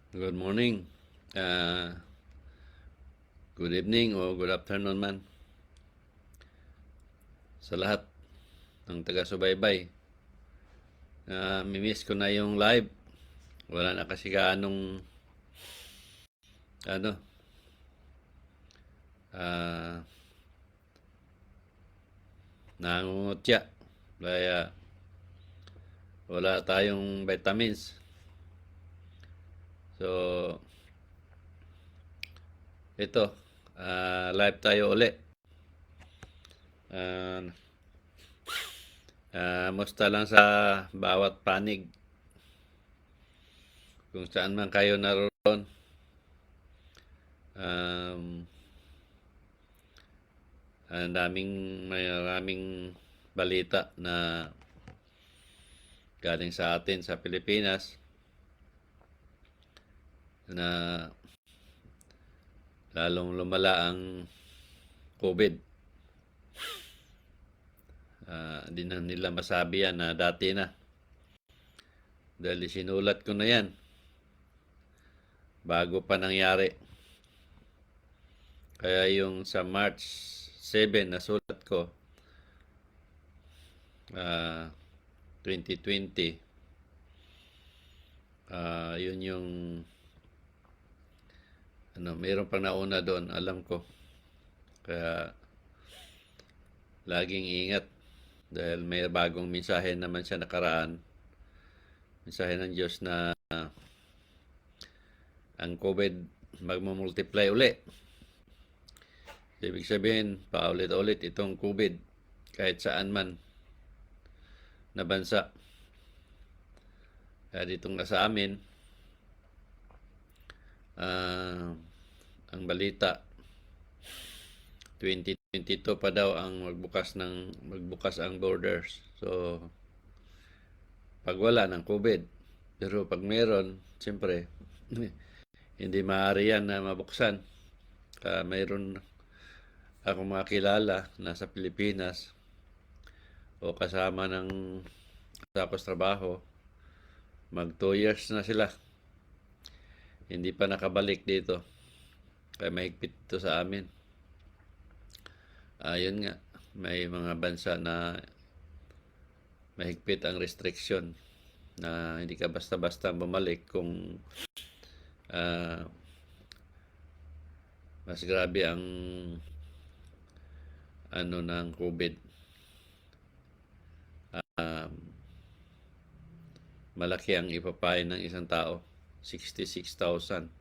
Good morning. Uh, Good evening o good afternoon man sa lahat ng taga-subaybay. Mimiss ko na yung live. Wala na kasi gaanong ano, uh, nangungutya. Kaya wala tayong vitamins. So, ito, live tayo uli. Uh, Musta lang sa bawat panig. Kung saan man kayo naroon. Um, maraming balita na galing sa atin sa Pilipinas na lalong lumala ang COVID. Di na nila masabi yan na dati na. Dahil sinulat ko na yan bago pa nangyari. Kaya yung sa March 7 na sulat ko, 2020, yun yung mayroon pang nauna doon, alam ko. Kaya laging ingat dahil may bagong mensahe naman siya nakaraan. Mensahe ng Diyos na ang COVID magmumultiply uli. Ibig sabihin, paulit-ulit itong COVID kahit saan man na bansa. Kaya ditong sa amin, ang balita, 2022 pa daw ang magbukas ang borders. So, pag wala ng COVID, pero pag meron, siyempre, hindi maaari yan na mabuksan. Mayroon akong mga kilala nasa Pilipinas o kasama ng tapos trabaho, mag 2 years na sila. Hindi pa nakabalik dito. Kaya mahigpit ito sa amin. Yun nga, may mga bansa na mahigpit ang restriction na hindi ka basta-basta bumalik kung mas grabe ang ng COVID. Malaki ang ipapain ng isang tao, 66,000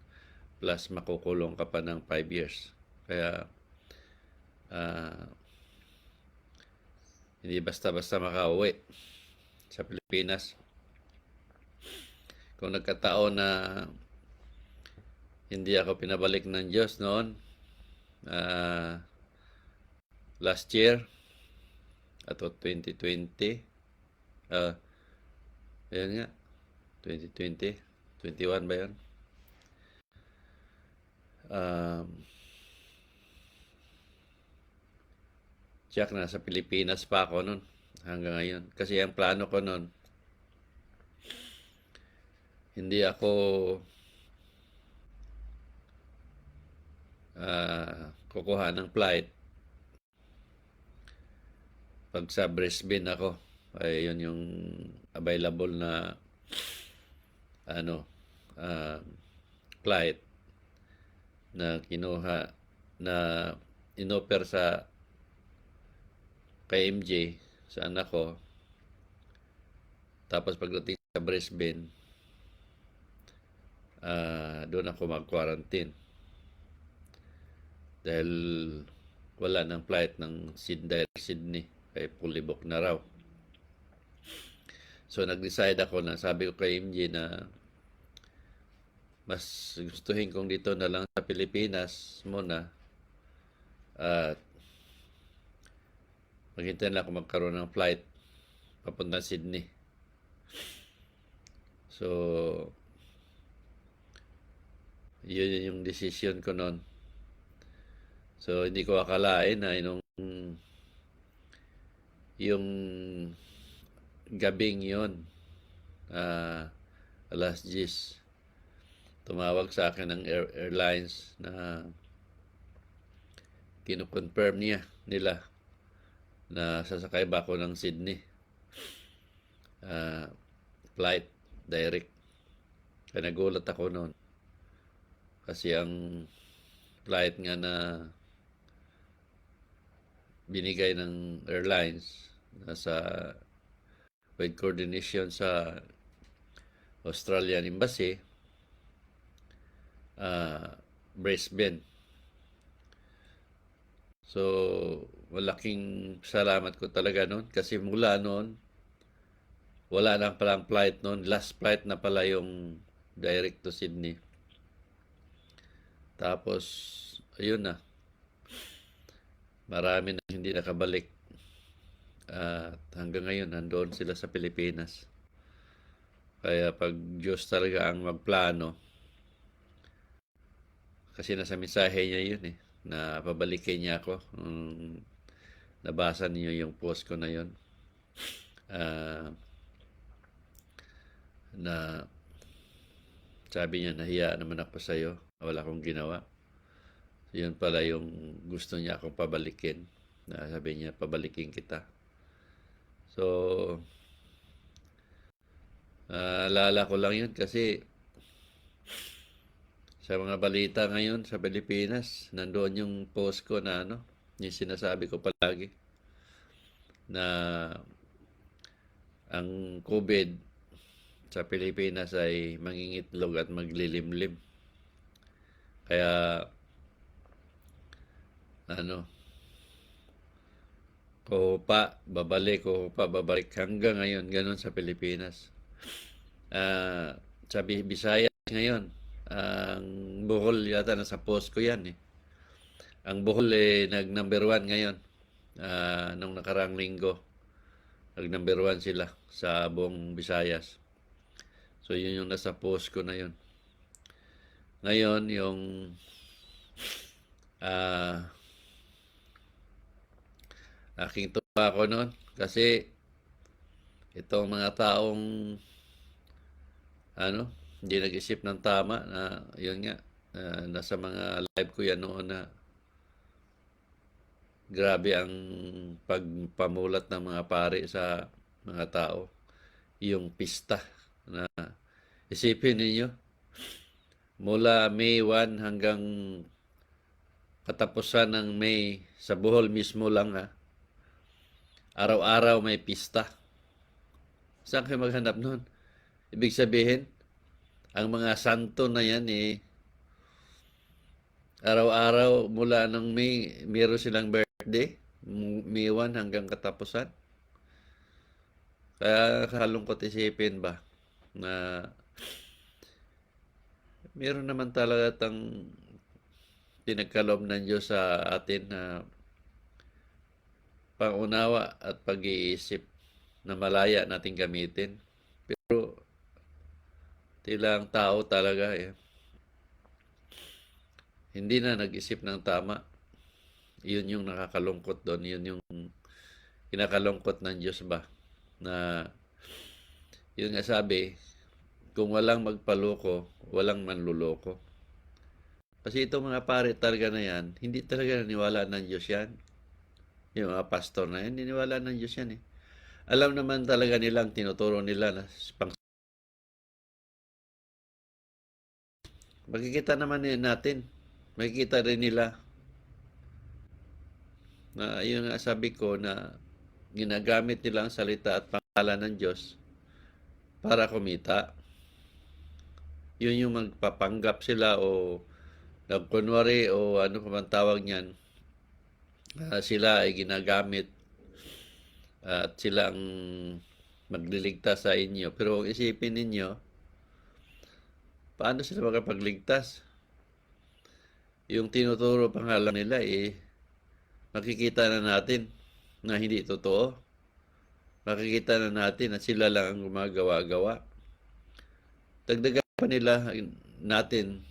plus makukulong ka pa ng 5 years. Kaya hindi basta-basta makauwi sa Pilipinas. Kung nagkataon na hindi ako pinabalik ng Diyos noon, last year, ato 2020, ayan nga, 2020, 21 ba yun? Tiyak na sa Pilipinas pa ako noon hanggang ngayon. Kasi ang plano ko noon, hindi ako kukuha ng flight. Pag sa Brisbane ako, ay yun yung available na flight na kinuha na inoffer sa KMJ sa anak ko. Tapos pagdating sa Brisbane, doon ako mag-quarantine. Dahil wala ng flight ng Sydney. Kaya fully book na raw. So nag-decide ako na sabi ko kay MJ na mas gustuhin kong dito na lang sa Pilipinas muna at maghintay na ako magkaroon ng flight papunta Sydney. So yun yung decision ko noon. So hindi ko akalain na yung gabing yun, alas 10, tumawag sa akin ng airlines na kino-confirm nila na sasakay ba ako ng Sydney flight direct. Kaya nagulat ako noon kasi ang flight nga na binigay ng airlines nasa with coordination sa Australian Embassy, Brisbane. So, malaking salamat ko talaga noon kasi mula noon, wala na palang flight noon. Last flight na pala yung direct to Sydney. Tapos, ayun na. Marami na hindi nakabalik. At hanggang ngayon, nandoon sila sa Pilipinas. Kaya pag Diyos talaga ang magplano, kasi nasa mensahe niya yun na pabalikin niya ako. Nabasa niyo yung post ko na yun. Na sabi niya, nahiya naman ako sa'yo. Wala akong ginawa. Yun pala yung gusto niya akong pabalikin. Sabi niya, pabalikin kita. So, alala ko lang yun kasi sa mga balita ngayon sa Pilipinas, nandoon yung post ko na yung sinasabi ko palagi na ang COVID sa Pilipinas ay mangingitlog at maglilimlim. Kaya babalik hanggang ngayon, ganun sa Pilipinas. Sa Visayas ngayon, ang Bohol yata nasa post ko yan Ang Bohol nag-number 1 ngayon. Nung nakarang linggo, nag-number 1 sila sa buong Visayas. So, yun yung nasa post ko na yun. Ngayon, yung aking tuwa ko noon kasi itong mga taong hindi nag-isip ng tama na yun nga, nasa mga live ko yan noon na grabe ang pagpamulat ng mga pari sa mga tao. Yung pista na isipin ninyo, mula May 1 hanggang katapusan ng May, sa Bohol mismo lang araw-araw may pista. Saan kayo maghanap nun? Ibig sabihin, ang mga santo na yan araw-araw mula ng May, meron silang birthday, May 1 hanggang katapusan. Kaya kalungkot isipin ba na meron naman talaga pinagkaloob ng Diyos sa atin na pangunawa at pag-iisip na malaya natin gamitin. Pero tila ang tao talaga hindi na nag-isip ng tama. Yun yung nakakalungkot doon. Yun yung kinakalungkot ng Diyos ba? Na yun nga sabi, kung walang magpaloko, walang manluloko. Kasi itong mga pare talaga na yan, hindi talaga naniwala ng Diyos yan. Yung mga pastor na yan, niniwala ng Diyos yan Alam naman talaga nilang tinuturo nila na makikita naman natin. Makikita rin nila na yun nga sabi ko na ginagamit nila ang salita at pangalan ng Diyos para kumita. Yun yung magpapanggap sila o nagkunwari o ano pa man tawag niyan. Sila ay ginagamit at sila ang magliligtas sa inyo. Pero isipin ninyo, paano sila makapagligtas? Yung tinuturo pangalan nila makikita na natin na hindi totoo. Makikita na natin na sila lang ang gumagawa-gawa. Dagdagan pa nila natin,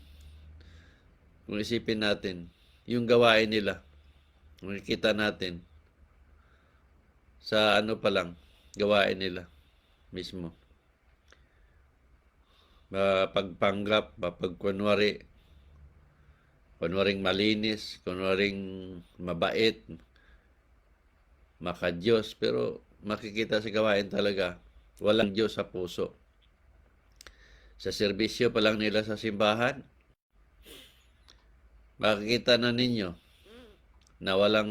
kung isipin natin, yung gawain nila. Makikita natin sa pa lang, gawain nila mismo. mapagpanggap, kunwaring malinis, kunwaring mabait, makadiyos, pero makikita sa gawain talaga, walang Diyos sa puso. Sa serbisyo pa lang nila sa simbahan, makikita na ninyo na walang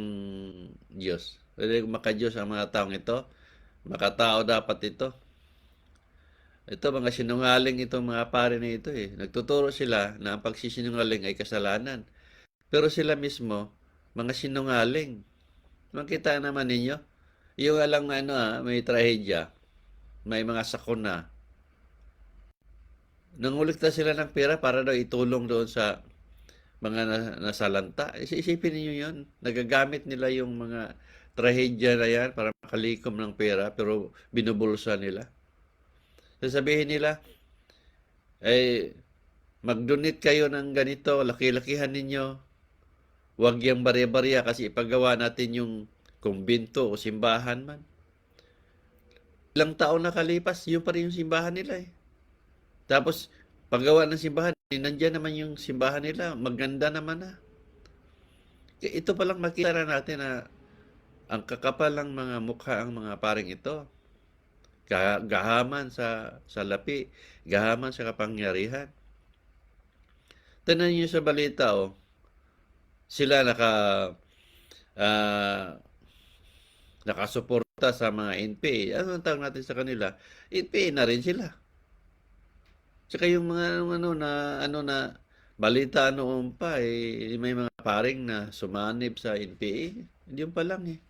Diyos. Pwede makadiyos ang mga taong ito, makatao dapat ito. Ito, mga sinungaling itong mga pare na ito eh. Nagtuturo sila na ang pagsisinungaling ay kasalanan. Pero sila mismo, mga sinungaling. Makita naman ninyo, yung alang may trahedya, may mga sakuna. Nangulikta sila ng pera para daw itulong doon sa mga nasalanta. Isipin niyo yun. Nagagamit nila yung mga trahedya na yan para makalikom ng pera pero binubulsa nila. Sasabihin nila, ay mag-donate kayo ng ganito, laki-lakihan ninyo. Huwag yung barya-barya kasi ipagawa natin yung kumbento o simbahan man. Ilang taon nakalipas, yun pa rin yung simbahan nila eh. Tapos, paggawa ng simbahan, nandiyan naman yung simbahan nila, maganda naman na. Ito palang makita natin na ang kakapal ng mga mukha ang mga paring ito. Gahaman sa lapi, gahaman sa kapangyarihan. Tingnan niyo sa balita, sila nakasuporta sa mga NPA. Ano ang tawag natin sa kanila? NPA na rin sila. Tsaka yung mga na balita noon pa may mga paring na sumanib sa NPA. Hindi yung pa lang eh.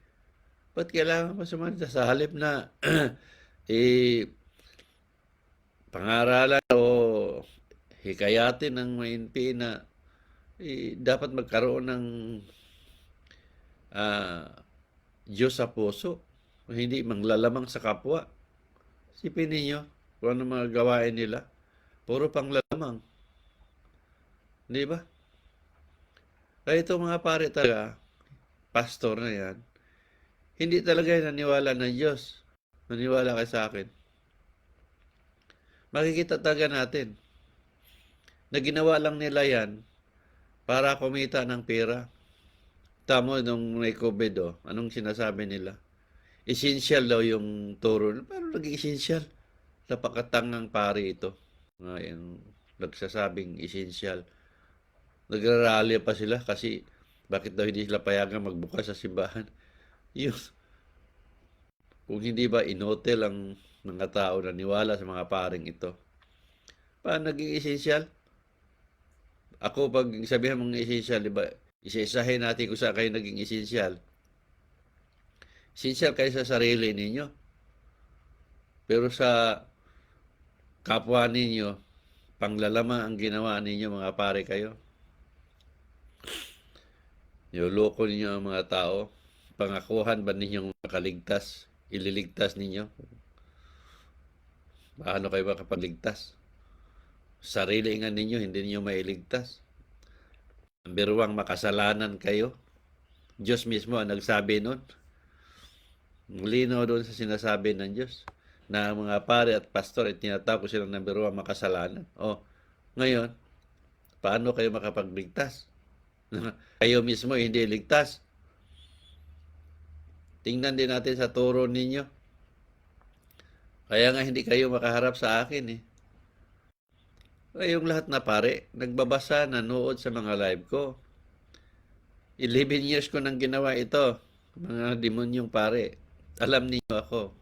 Ba't kailangan pa sumanib? Sa halip na pangaralan o hikayatin ng mga NPA na dapat magkaroon ng Diyos sa puso. Hindi manglalamang sa kapwa. Sipin ninyo kung ano mga gawain nila. Puro panglalamang. Di ba? Kaya itong mga pare talaga, pastor na yan, hindi talaga naniwala ng Diyos. Naniwala kayo sa akin. Makikita talaga natin na ginawa lang nila yan para kumita ng pera. Tamo nung may COVID, anong sinasabi nila? Essential daw yung turo. Paano naging essential? Napakatangang pare ito. Ngayon, nagsasabing essential. Nagrarally pa sila kasi bakit daw hindi sila payagang magbukas sa simbahan? Yung, kung hindi ba inotel ang mga tao na niwala sa mga paring ito. Paano naging essential? Ako, pag sabihan mong essential, di ba, isa-isahin natin kung saan kayo naging essential. Essential kayo sa sarili ninyo. Pero sa kapwa ninyo, panglalama ang ginawa ninyo, mga pare kayo. Niloloko ninyo ang mga tao. Pangakuhan ba ninyong makaligtas? Ililigtas ninyo? Paano kayo makapagligtas? Sarili nga ninyo, hindi ninyo mailigtas. Ang biruang makasalanan kayo. Diyos mismo ang nagsabi nun. Linaw doon sa sinasabi ng Diyos na ang mga pare at pastor ay tinatawag ko silang ng biruang makasalanan. Ngayon, paano kayo makapagligtas? Kayo mismo hindi ligtas. Tingnan din natin sa turo ninyo. Kaya nga hindi kayo makaharap sa akin eh. Kayong lahat na pare, nagbabasa, nanood sa mga live ko. 11 years ko nang ginawa ito. Mga demonyong pare. Alam niyo ako.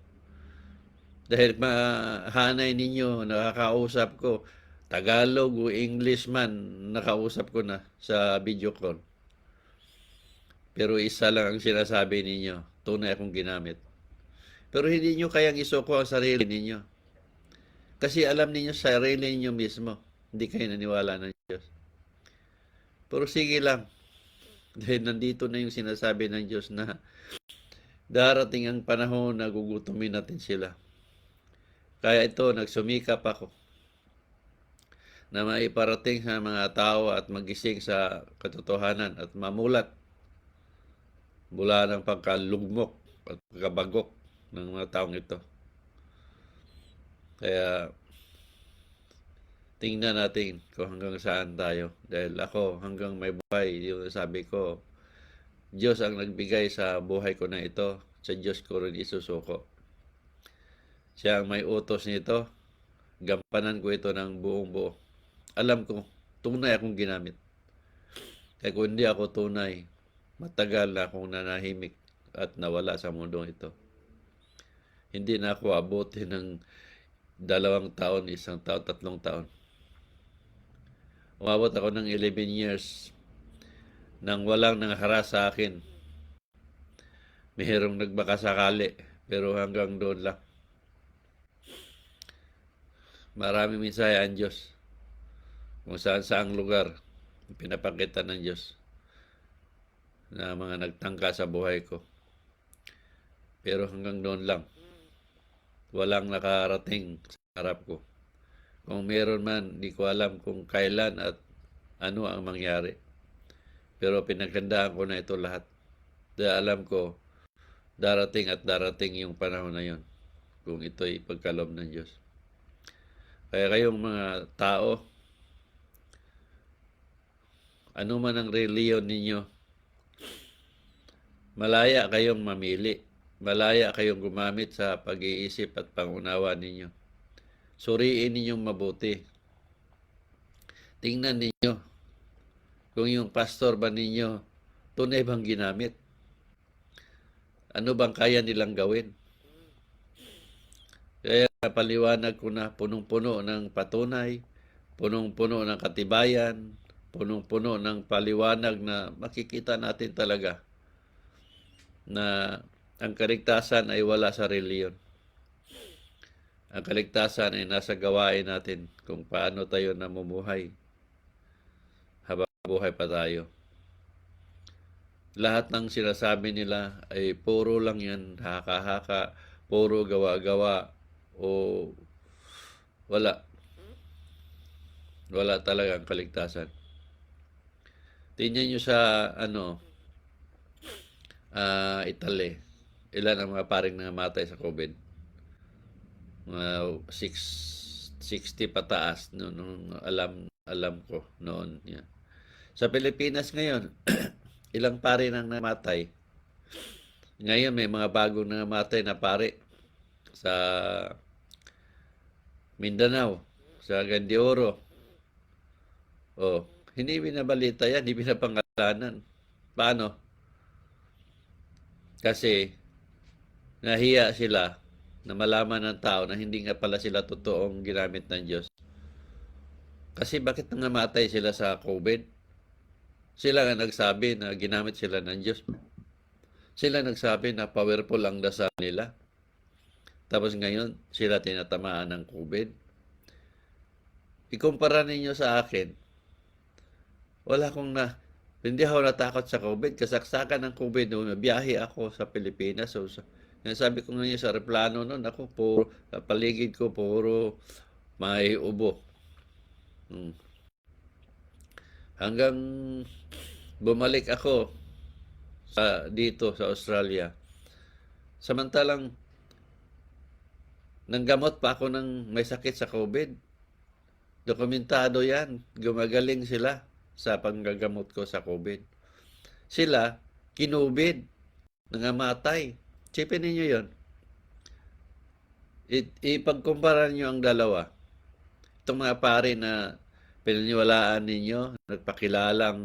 Dahil mahanay ninyo, nakakausap ko. Tagalog o English man, nakausap ko na sa video call. Pero isa lang ang sinasabi ninyo. Tunay akong ginamit. Pero hindi nyo kayang isuko ang sarili ninyo. Kasi alam ninyo sarili ninyo mismo. Hindi kayo naniwala ng Diyos. Pero sige lang. Dahil nandito na yung sinasabi ng Diyos na darating ang panahon na gugutumin natin sila. Kaya ito, nagsumikap ako na maiparating sa mga tao at magising sa katotohanan at mamulat mula ng pagkalugmok at pagkabagok ng mga taong ito. Kaya tingnan natin kung hanggang saan tayo. Dahil ako, hanggang may buhay, yung sabi ko, Diyos ang nagbigay sa buhay ko na ito. Sa Diyos ko rin isusuko. Siya ang may utos nito. Gampanan ko ito ng buong buo. Alam ko, tunay akong ginamit. Kaya kung hindi ako tunay, matagal na akong nanahimik at nawala sa mundong ito. Hindi na ako abuti ng 2 taon, 1 taon, 3 taon. Umabot ako ng 11 years nang walang nangaharas sa akin. Mayroong nagbakasakali, pero hanggang doon lang. Maraming mensahe ang Diyos. Kung saan saang lugar, pinapakita ng Diyos na mga nagtangka sa buhay ko. Pero hanggang doon lang. Walang nakarating sa harap ko. Kung meron man, di ko alam kung kailan at ano ang mangyari. Pero pinaghandaan ko na ito lahat. Dahil alam ko, darating at darating yung panahon na yon. Kung ito'y pagkaloob ng Diyos. Kaya kayong mga tao, ano man ang reliyon ninyo, malaya kayong mamili. Malaya kayong gumamit sa pag-iisip at pangunawa ninyo. Suriin ninyong mabuti. Tingnan ninyo kung yung pastor ba ninyo tunay bang ginamit. Ano bang kaya nilang gawin? Kaya paliwanag ko na punong-puno ng patunay, punong-puno ng katibayan, punong-puno ng paliwanag na makikita natin talaga na ang kaligtasan ay wala sa reliyon. Ang kaligtasan ay nasa gawain natin kung paano tayo namumuhay habang buhay pa tayo. Lahat ng sinasabi nila ay puro lang yan, haka-haka, puro gawa-gawa, o wala. Wala talaga ang kaligtasan. Tingnan nyo sa Italy. Ilan ang mga paring nangamatay sa COVID? Mga 60 pataas nung alam ko noon. Yeah. Sa Pilipinas ngayon, ilang pare nang namatay. Ngayon may mga bagong nangamatay na pare sa Mindanao, sa Gandioro. Oh, hindi binabalita yan, hindi binapangalanan. Paano? Kasi nahiya sila na malaman ng tao na hindi nga pala sila totoong ginamit ng Diyos. Kasi bakit nangamatay sila sa COVID? Sila nga nagsabi na ginamit sila ng Diyos. Sila nagsabi na powerful ang dasal nila. Tapos ngayon, sila tinatamaan ng COVID. Ikumpara ninyo sa akin, hindi ako natakot sa COVID. Kasaksakan ng COVID noon, biyahe ako sa Pilipinas. So, sabi ko ngayon sa aeroplano noon, ako sa paligid ko, puro may ubo. Hanggang bumalik ako dito sa Australia. Samantalang nanggamot pa ako ng may sakit sa COVID. Dokumentado yan. Gumagaling sila sa panggagamot ko sa COVID. Sila, kinubid, nangamatay. Sipin ninyo yon. Ipagkumpara nyo ang dalawa. Itong mga pare na pinaniwalaan ninyo, nagpakilalang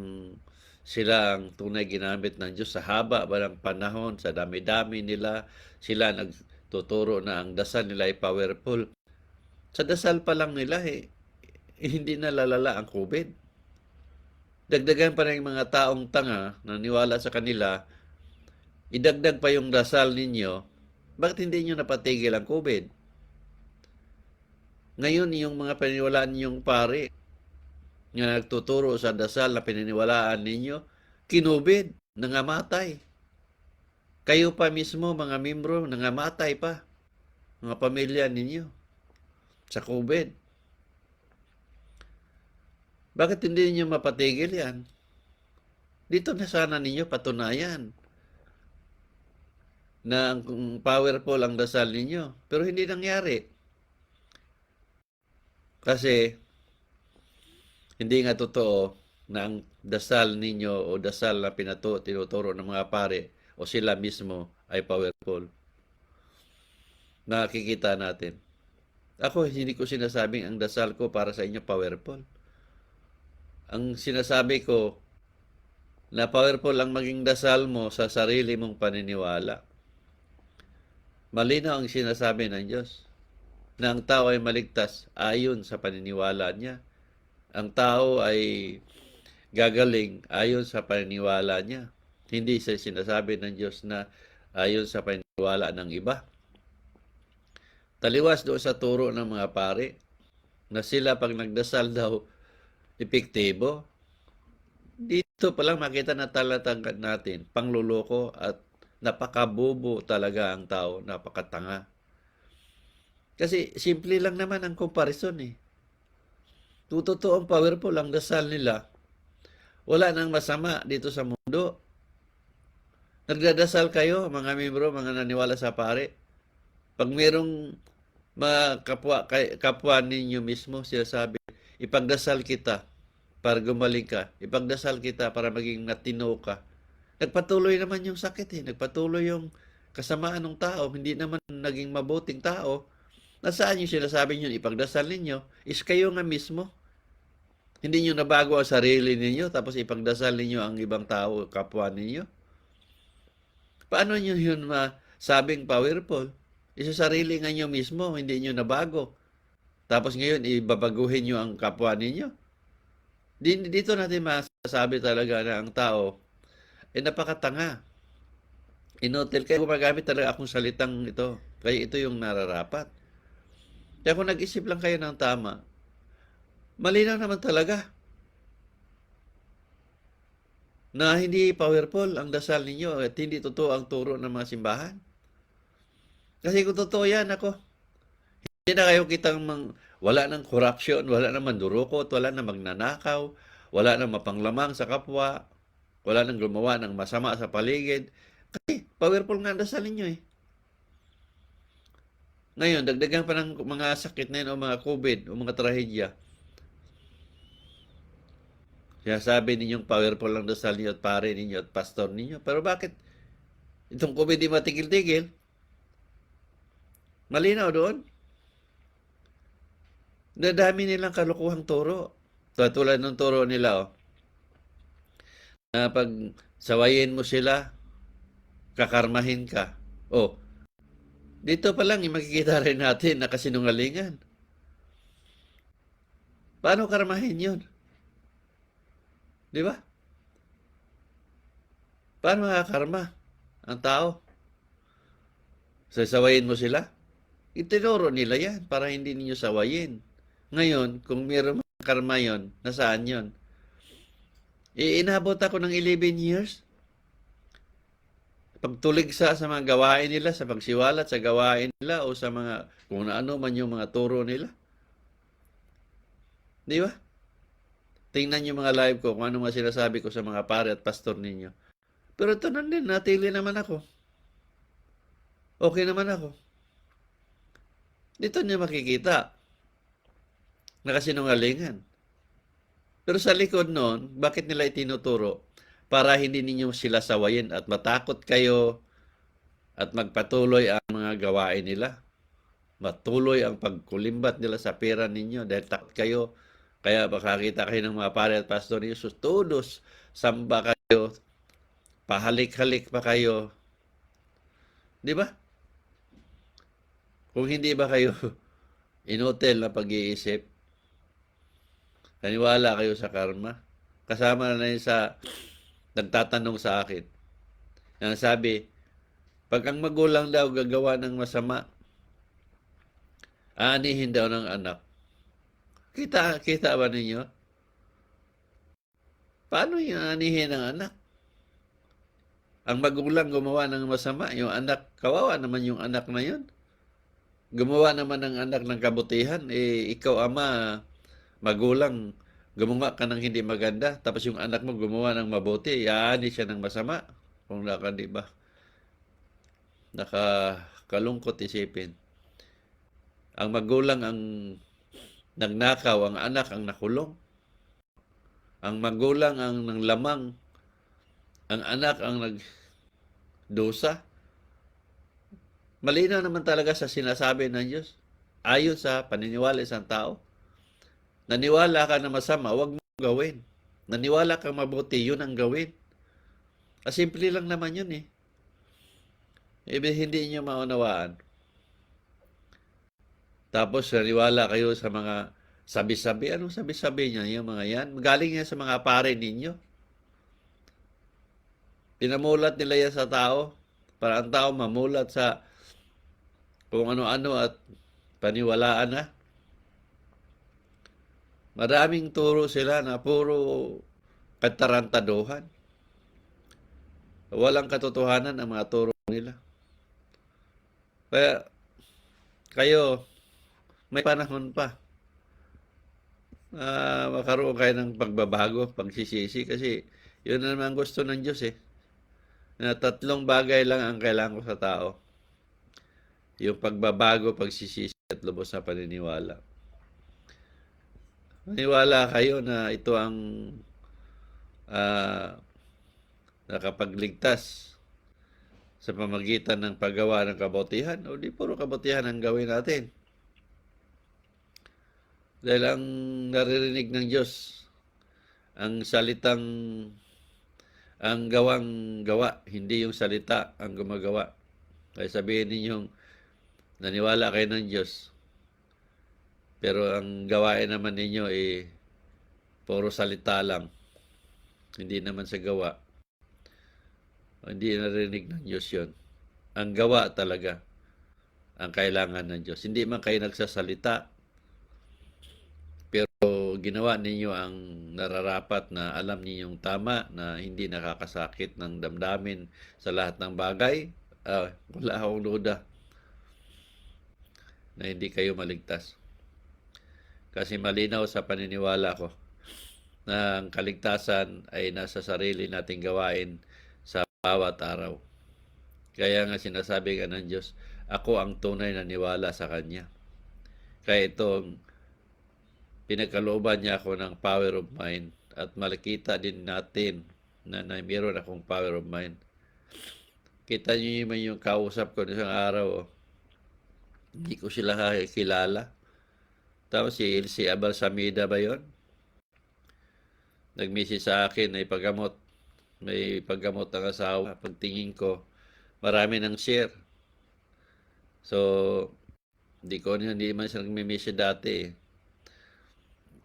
sila ang tunay ginamit ng Diyos sa haba ba ng panahon, sa dami-dami nila, sila nagtuturo na ang dasal nila ay powerful. Sa dasal pa lang nila, hindi na lalala ang COVID. Dagdagan pa ng mga taong tanga na niwala sa kanila, idagdag pa yung dasal ninyo, bakit hindi nyo napatigil ang COVID? Ngayon, yung mga paniniwalaan ninyong pare na nagtuturo sa dasal na pininiwalaan ninyo, kinubid, nangamatay. Kayo pa mismo, mga membro, nangamatay pa. Mga pamilya ninyo sa COVID. Bakit hindi ninyo mapatigil yan? Dito na sana ninyo patunayan na powerful ang dasal ninyo. Pero hindi nangyari. Kasi Hindi nga totoo na ang dasal ninyo o dasal na tinuturo ng mga pare o sila mismo ay powerful. Nakikita natin. Ako, hindi ko sinasabing ang dasal ko para sa inyo powerful. Ang sinasabi ko na powerful ang maging dasal mo sa sarili mong paniniwala. Malinaw ang sinasabi ng Diyos na ang tao ay maligtas ayon sa paniniwala niya. Ang tao ay gagaling ayon sa paniniwala niya. Hindi sa sinasabi ng Diyos na ayon sa paniniwala ng iba. Taliwas doon sa turo ng mga pare na sila pag nagdasal daw epektibo. Dito pa lang makita na talatang natin, pangluloko at napakabobo talaga ang tao, napakatanga. Kasi simple lang naman ang comparison eh. Totoo ang powerful ang dasal nila. Wala nang masama dito sa mundo. Nagdadasal kayo, mga membro, mga naniwala sa pare. Pag mayroong mga kapwa ninyo mismo, sila sabi, ipagdasal kita para gumaling ka. Ipagdasal kita para maging natino ka. Nagpatuloy naman yung sakit eh. Nagpatuloy yung kasamaan ng tao. Hindi naman naging mabuting tao. Nasaan yung sinasabi nyo, ipagdasal ninyo, is kayo nga mismo. Hindi nyo nabago ang sarili ninyo, tapos ipagdasal ninyo ang ibang tao, kapwa ninyo. Paano nyo yun masabing powerful? Isa sarili nga nyo mismo, hindi nyo nabago. Tapos ngayon, ibabaguhin nyo ang kapwa ninyo. Dito natin masasabi talaga na ang tao ay napakatanga. Inotel, kaya gumagamit talaga akong salitang ito. Kaya ito yung nararapat. Kaya kung nag-isip lang kayo ng tama, malinaw naman talaga na hindi powerful ang dasal ninyo at hindi totoo ang turo ng mga simbahan. Kasi kung totoo yan, ako, hindi na kayo kitang wala nang corruption, wala nang mandurukot, wala nang magnanakaw, wala nang mapanglamang sa kapwa, wala nang gumawa ng masama sa paligid. Kasi powerful nga ang dasal ninyo eh. Ngayon, dagdagan pa ng mga sakit na yun o mga COVID o mga trahedya. Sinasabi ninyong powerful lang dasal ninyo at pare ninyo at pastor ninyo. Pero bakit itong COVID di matigil-tigil? Malinaw doon. Nadami nilang kalukuhang turo. Tulad ng turo nila, na pag sawayin mo sila, kakarmahin ka. Dito pa lang, makikita rin natin na kasinungalingan. Paano karmahin yun? Di ba? Paano makakarma ang tao? Sasawayin mo sila? Itinuro nila yan para hindi ninyo sawayin. Ngayon, kung mayroon karma yun, nasaan yun? Inabot ako ng 11 years. Pagtuligsa sa mga gawain nila, sa pagsiwalat sa gawain nila o sa mga, kung ano man yung mga turo nila. Di ba? Tingnan yung mga live ko kung ano mga sinasabi ko sa mga pare at pastor ninyo. Pero ito na din, natili naman ako. Okay naman ako. Dito niyo makikita na kasinungalingan. Pero sa likod noon, bakit nila itinuturo? Para hindi ninyo sila sawayin at matakot kayo at magpatuloy ang mga gawain nila. Matuloy ang pagkulimbat nila sa pera ninyo dahil takot kayo. Kaya makakita kayo ng mga pare at pastor ninyo, sustudos, samba kayo, pahalik-halik pa kayo. Di ba? Kung hindi ba kayo inutil na pag-iisip, naniwala kayo sa karma. Kasama na yun sa nagtatanong sa akin. Ang sabi, pag ang magulang daw gagawa ng masama, aanihin daw ng anak. Kita ba ninyo? Paano yung aanihin ng anak? Ang magulang gumawa ng masama, yung anak, kawawa naman yung anak na yun. Gumawa naman ng anak ng kabutihan, ikaw ama, magulang, gumawa ka ng hindi maganda, tapos yung anak mo gumawa ng mabuti, iaani siya ng masama. Kung di ba? Nakakalungkot isipin. Ang magulang ang nagnakaw, ang anak ang nakulong. Ang magulang ang ng lamang, ang anak ang nagdusa. Malinaw naman talaga sa sinasabi ng Diyos. Ayon sa paniniwala ng tao. Naniwala ka na masama, huwag mo gawin. Naniwala kang mabuti, yun ang gawin. Simple lang naman yun eh. Hindi niyo maunawaan. Tapos naniwala kayo sa mga sabi-sabi. Anong sabi-sabi niya? Yung mga yan. Galing yan sa mga pare ninyo. Pinamulat nila yan sa tao. Para ang tao mamulat sa kung ano-ano at paniwalaan na. Maraming turo sila na puro katarantaduhan. Walang katotohanan ang mga turo nila. Kaya kayo, may panahon pa. Makaroon kayo ng pagbabago, pagsisisi. Kasi yun na naman gusto ng Diyos eh. Na 3 bagay lang ang kailangan ko sa tao. Yung pagbabago, pagsisisi at lubos na paniniwala. Maniwala kayo na ito ang nakapagligtas sa pamagitan ng paggawa ng kabutihan. O di puro kabutihan ang gawin natin. Dahil ang naririnig ng Diyos, ang salitang, ang gawang gawa, hindi yung salita ang gumagawa. Kaya sabihin ninyong, naniwala kayo ng Diyos, pero ang gawain naman ninyo puro salita lang. Hindi naman sa gawa. Hindi narinig ng Diyos yun. Ang gawa talaga ang kailangan ng Diyos. Hindi man kayo nagsasalita, pero ginawa ninyo ang nararapat na alam ninyong tama, na hindi nakakasakit ng damdamin sa lahat ng bagay. Wala akong duda na hindi kayo maligtas. Kasi malinaw sa paniniwala ko na ang kaligtasan ay nasa sarili nating gawain sa bawat araw. Kaya nga sinasabi nga ng Diyos, ako ang tunay na niwala sa Kanya. Kaya itong pinagkalooban niya ako ng power of mind at makikita din natin na mayroon akong power of mind. Kita niyo naman yung kausap ko isang araw. Hindi ko sila kilala. Tapos si Abel Samida ba yun? Nag-message sa akin na ipagamot. May paggamot ang asawa. Pagtingin ko, marami nang share. So, hindi man siya nag-message dati eh.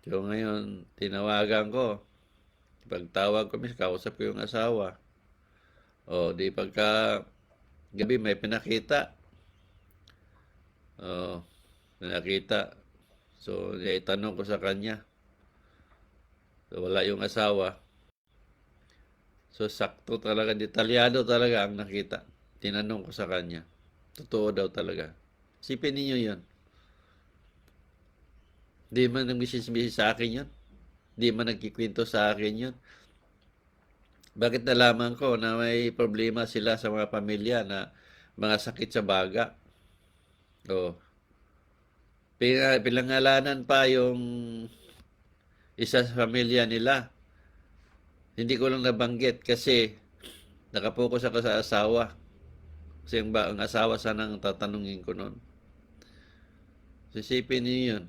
So, ngayon, tinawagan ko. Pagtawag ko, kausap ko yung asawa. Di pagka gabi may pinakita. Pinakita. So, itanong ko sa kanya. So, wala yung asawa. So, sakto talaga, detalyado talaga ang nakita. Tinanong ko sa kanya. Totoo daw talaga. Sipin ninyo yun. Di man nag-message sa akin yun. Di man nagkikwento sa akin yun. Bakit nalaman ko na may problema sila sa mga pamilya na mga sakit sa baga? Pinangalanan pa yung isa sa pamilya nila. Hindi ko lang nabanggit kasi nakapokus ako sa asawa. Kasi ang asawa sanang tatanungin ko noon. Sisipin niyo yun.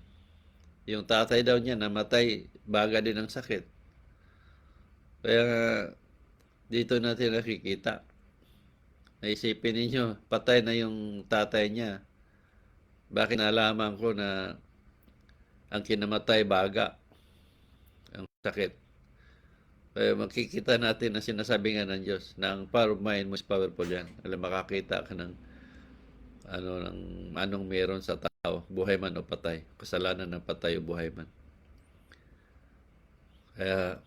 Yung tatay daw niya namatay, baga din ang sakit. Kaya dito natin nakikita. Naisipin ninyo, patay na yung tatay niya. Bakit nalaman ko na ang kinamatay baga, ang sakit? Kaya makikita natin na sinasabi nga ng Diyos na ang power of mind most powerful yan. Alam, makakita ka ng anong meron sa tao, buhay man o patay. Kasalanan ng patay o buhay man. Kaya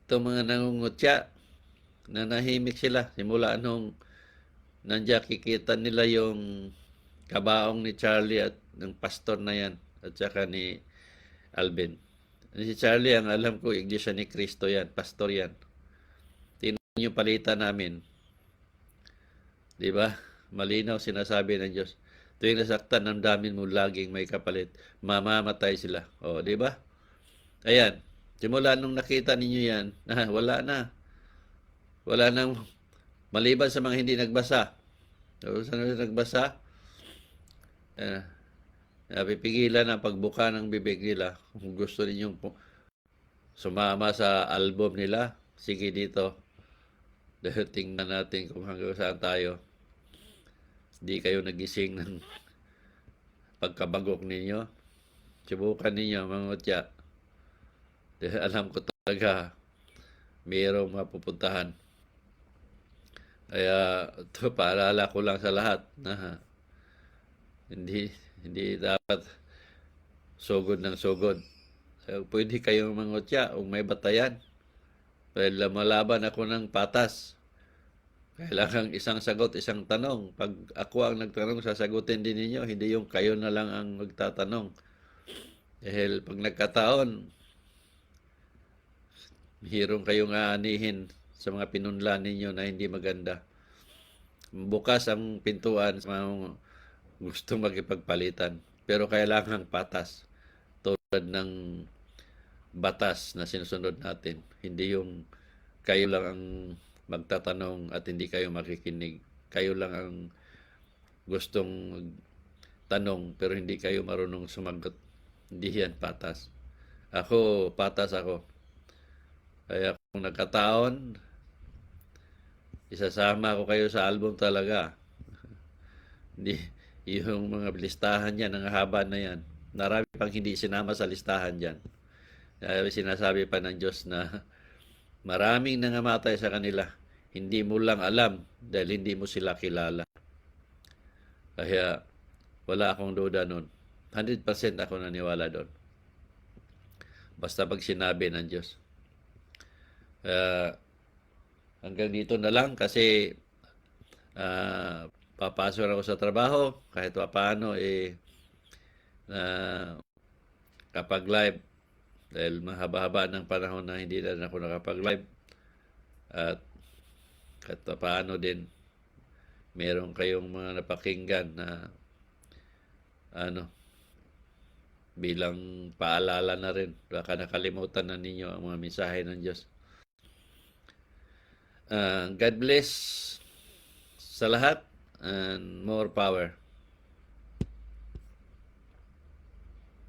itong mga nangungutya, nanahimik sila. Simula nung nandiyan kikita nila yung kabaong ni Charlie at ng pastor na yan at saka ni Alvin. Si Charlie, ang alam ko, Iglesia ni Cristo yan, pastor yan. Tingnan yung palitan namin. Di ba? Malinaw sinasabi ng Diyos. Tuwing nasaktan ng damin mo, laging may kapalit. Mamamatay sila. Di ba? Ayan. Simula nung nakita ninyo yan, wala na. Wala nang, maliban sa mga hindi nagbasa. So, sa nagbasa, eh, pipigilan ang pagbuka ng bibig nila. Kung gusto ninyong sumama sa album nila, sige dito. Dahil tingnan natin kung hanggang saan tayo. Hindi kayo nagising ng pagkabagok ninyo. Subukan ninyo, mga utya. Dahil alam ko talaga, mayroong mapupuntahan. Kaya, ito, paalala ko lang sa lahat na hindi dapat sugod ng sugod. Pwede kayong mangutya kung may batayan. Dahil malaban ako ng patas. Kailangan isang sagot, isang tanong. Pag ako ang nagtanong, sasagutin din ninyo. Hindi yung kayo na lang ang magtatanong. Dahil pag nagkataon, hirong kayong aanihin sa mga pinunlan ninyo na hindi maganda. Bukas ang pintuan sa mga gustong makipagpalitan. Pero kailangan patas. Tulad ng batas na sinusunod natin. Hindi yung kayo lang ang magtatanong at hindi kayo makikinig. Kayo lang ang gustong tanong pero hindi kayo marunong sumagot. Hindi yan patas. Ako, patas ako. Kaya kung nagkataon, isasama ko kayo sa album talaga. Hindi, yung mga listahan yan, ang haba na yan. Marami pang hindi sinama sa listahan dyan. Sinasabi pa ng Diyos na maraming nangamatay sa kanila. Hindi mo lang alam dahil hindi mo sila kilala. Kaya wala akong duda nun. 100% ako naniwala doon. Basta pag sinabi ng Diyos. Hanggang dito na lang kasi papasok ako sa trabaho kahit paano kapag live dahil mahaba-haba ng panahon na hindi na ako nakapag-live at kahit paano din meron kayong mga napakinggan na bilang paalala na rin. Baka nakalimutan na ninyo ang mga mensahe ng Diyos. God bless sa lahat and more power.